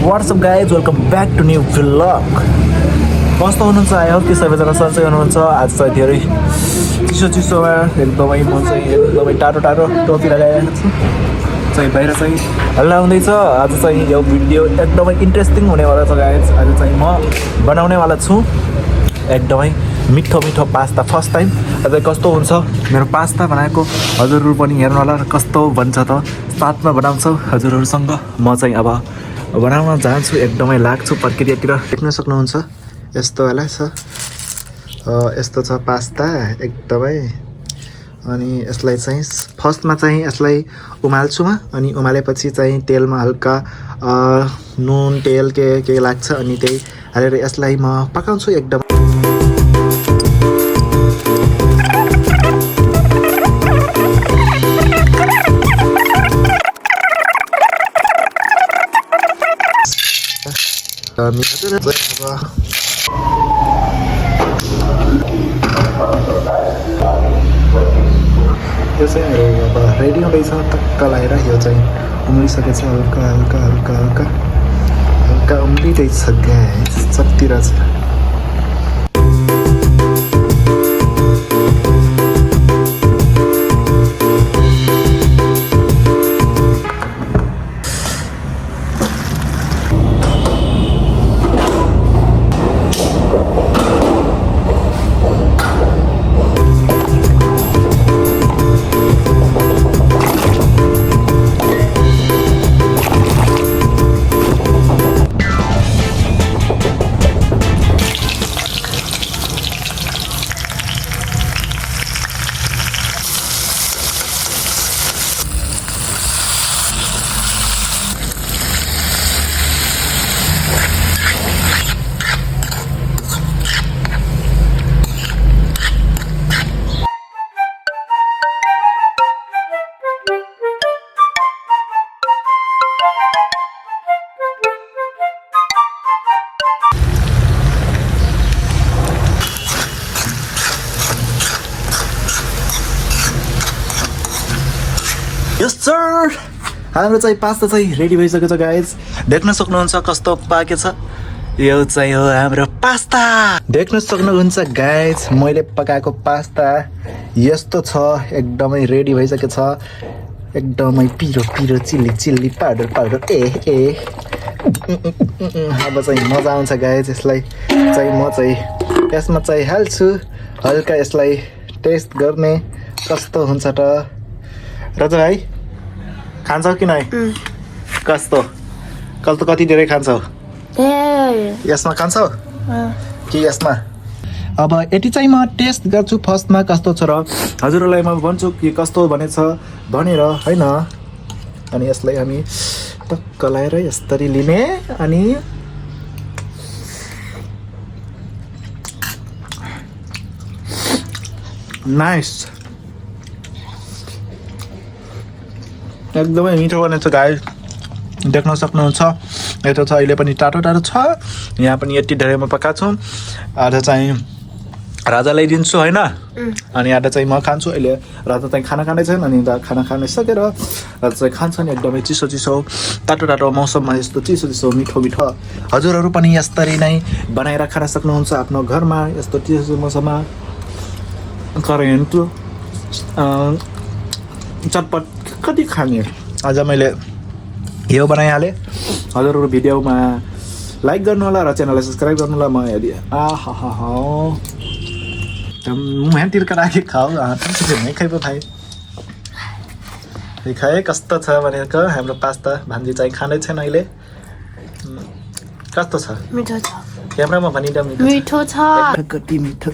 WhatsApp guys welcome back to new vlog कस्तो हुनुहुन्छ I hope कि सबैजना सन्चै हुनुहुन्छ आज चाहिँ धेरै चिसोमा एकदमै म चाहिँ एकदमै टाढो टोपी लगाइरहेको छु चाहिँ बाहिर चाहिँ हल्ला हुँदैछ आज चाहिँ यो भिडियो एकदमै इन्ट्रेस्टिङ हुनेवाला छ गाइज आज चाहिँ म बनाउनेवाला छु एकदमै मिठो पास्ता फर्स्ट टाइम आज कस्तो हुन्छ मेरो पास्ता बनाएको हजुरहरू पनि हेर्नु होला र कस्तो बन्छ त साथमा बनाउँछु हजुरहरूसँग म चाहिँ अब बनाउन जान्छु एकदमै लाग्छु प्रक्रियातिर देख्न सक्नुहुन्छ यस्तो वाला छ यस्तो छ पास्ता एकदमै अनि यसलाई चाहिँ फर्स्टमा चाहिँ यसलाई उमाल्छु म अनि उमालेपछि चाहिँ तेलमा हल्का नुन तेल के लाग्छ अनि त्यही हालेर यसलाई म पकाउँछु एकदम यो चाहिँ अब रेडी हुँदैछ टक्क लगाएर यो चाहिँ उम्लिसकेछ हल्का उम्लिँदैछ ग्यास चट्टिरहेछ यस सर हाम्रो चाहिँ पास्ता चाहिँ रेडी भइसकेको छ गाइज देख्न सक्नुहुन्छ कस्तो पाकेछ यो चाहिँ हो हाम्रो पास्ता देख्न सक्नुहुन्छ गाइज मैले पकाएको पास्ता यस्तो छ एकदमै रेडी भइसकेको छ एकदमै पिरो चिल्ली पाउडर ए अब चाहिँ मजा आउँछ गाइज यसलाई चाहिँ म चाहिँ यसमा चाहिँ हाल्छु हल्का यसलाई टेस्ट गर्ने कस्तो हुन्छ त रज भाइ खान्छौ कि नै कस्तो कति धेरै खान्छौ यसमा खान्छौ कि यसमा अब यति चाहिँ म टेस्ट गर्छु फर्स्टमा कस्तो छ र हजुरहरूलाई म भन्छु कि कस्तो बनेछ भनेर होइन अनि यसलाई हामी टक्क लगाएर यसरी लिने अनि नाइस एकदमै मिठो बनेछ गाई देख्न सक्नुहुन्छ यता छ अहिले पनि टाढो छ यहाँ पनि यति धेरै म पकाएको छु आधा चाहिँ राजालाई दिन्छु होइन अनि आधा चाहिँ म खान्छु अहिले राजा चाहिँ खाना खाँदैछन् अनि खाना खान सकेर राजा चाहिँ खान्छन् एकदमै चिसो टाटो मौसममा यस्तो चिसो मिठो हजुरहरू पनि यसरी नै बनाएर खान सक्नुहुन्छ आफ्नो घरमा यस्तो चिसो मौसममा करेन्ट चटपट कति खाने आज मैले यो बनाइहालेँ हजुरहरू भिडियोमा लाइक गर्नु होला र च्यानललाई सब्सक्राइब गर्नु होला म यदि मुहातिर राखी खाऊ नै खाइ पो खाए कस्तो छ भनेको हाम्रो पास्ता भान्जी चाहिँ खाँदै छैन अहिले कस्तो छ मिठो छ क्यामेरामा भनिदिउँ मिठो छ कति मिठो